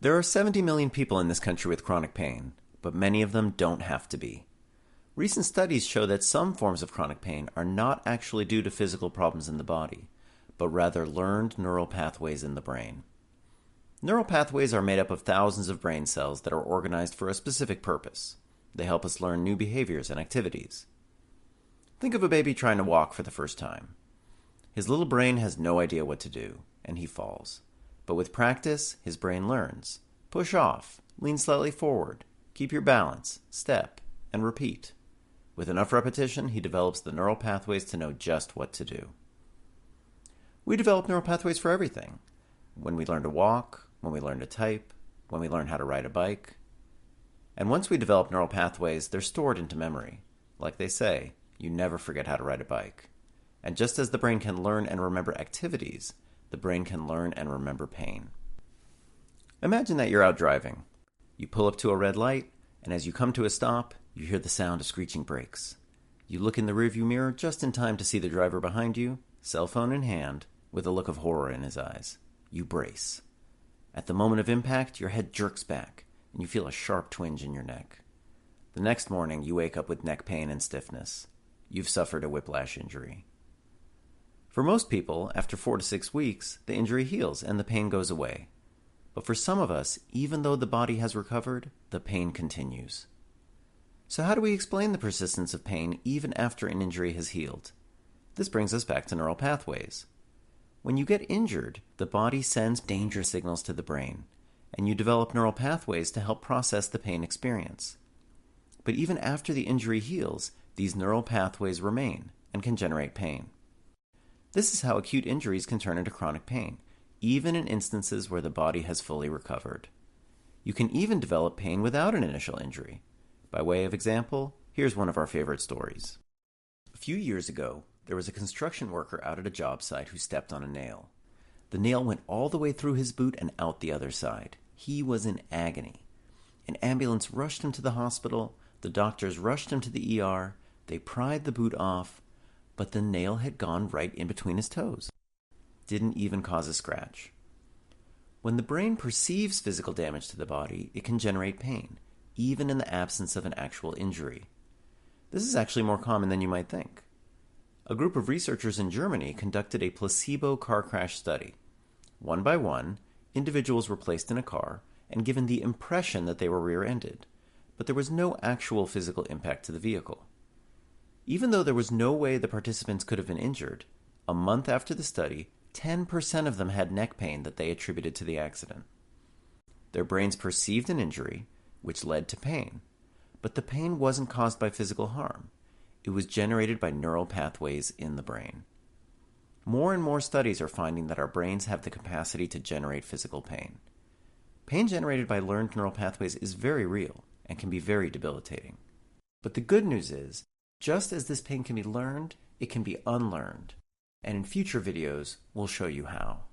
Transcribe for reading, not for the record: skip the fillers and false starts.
There are 70 million people in this country with chronic pain, but many of them don't have to be. Recent studies show that some forms of chronic pain are not actually due to physical problems in the body, but rather learned neural pathways in the brain. Neural pathways are made up of thousands of brain cells that are organized for a specific purpose. They help us learn new behaviors and activities. Think of a baby trying to walk for the first time. His little brain has no idea what to do, and he falls. But with practice, his brain learns. Push off, lean slightly forward, keep your balance, step, and repeat. With enough repetition, he develops the neural pathways to know just what to do. We develop neural pathways for everything. When we learn to walk, when we learn to type, when we learn how to ride a bike. And once we develop neural pathways, they're stored into memory. Like they say, you never forget how to ride a bike. And just as the brain can learn and remember activities, the brain can learn and remember pain. Imagine that you're out driving. You pull up to a red light, and as you come to a stop, you hear the sound of screeching brakes. You look in the rearview mirror just in time to see the driver behind you, cell phone in hand, with a look of horror in his eyes. You brace. At the moment of impact, your head jerks back, and you feel a sharp twinge in your neck. The next morning, you wake up with neck pain and stiffness. You've suffered a whiplash injury. For most people, after 4 to 6 weeks, the injury heals and the pain goes away. But for some of us, even though the body has recovered, the pain continues. So how do we explain the persistence of pain even after an injury has healed? This brings us back to neural pathways. When you get injured, the body sends danger signals to the brain, and you develop neural pathways to help process the pain experience. But even after the injury heals, these neural pathways remain and can generate pain. This is how acute injuries can turn into chronic pain, even in instances where the body has fully recovered. You can even develop pain without an initial injury. By way of example, here's one of our favorite stories. A few years ago, there was a construction worker out at a job site who stepped on a nail. The nail went all the way through his boot and out the other side. He was in agony. An ambulance rushed him to the hospital. The doctors rushed him to the ER. They pried the boot off, but the nail had gone right in between his toes. Didn't even cause a scratch. When the brain perceives physical damage to the body, it can generate pain, even in the absence of an actual injury. This is actually more common than you might think. A group of researchers in Germany conducted a placebo car crash study. One by one, individuals were placed in a car and given the impression that they were rear-ended, but there was no actual physical impact to the vehicle. Even though there was no way the participants could have been injured, a month after the study, 10% of them had neck pain that they attributed to the accident. Their brains perceived an injury, which led to pain, but the pain wasn't caused by physical harm. It was generated by neural pathways in the brain. More and more studies are finding that our brains have the capacity to generate physical pain. Pain generated by learned neural pathways is very real and can be very debilitating. But the good news is, just as this pain can be learned, it can be unlearned. And in future videos, we'll show you how.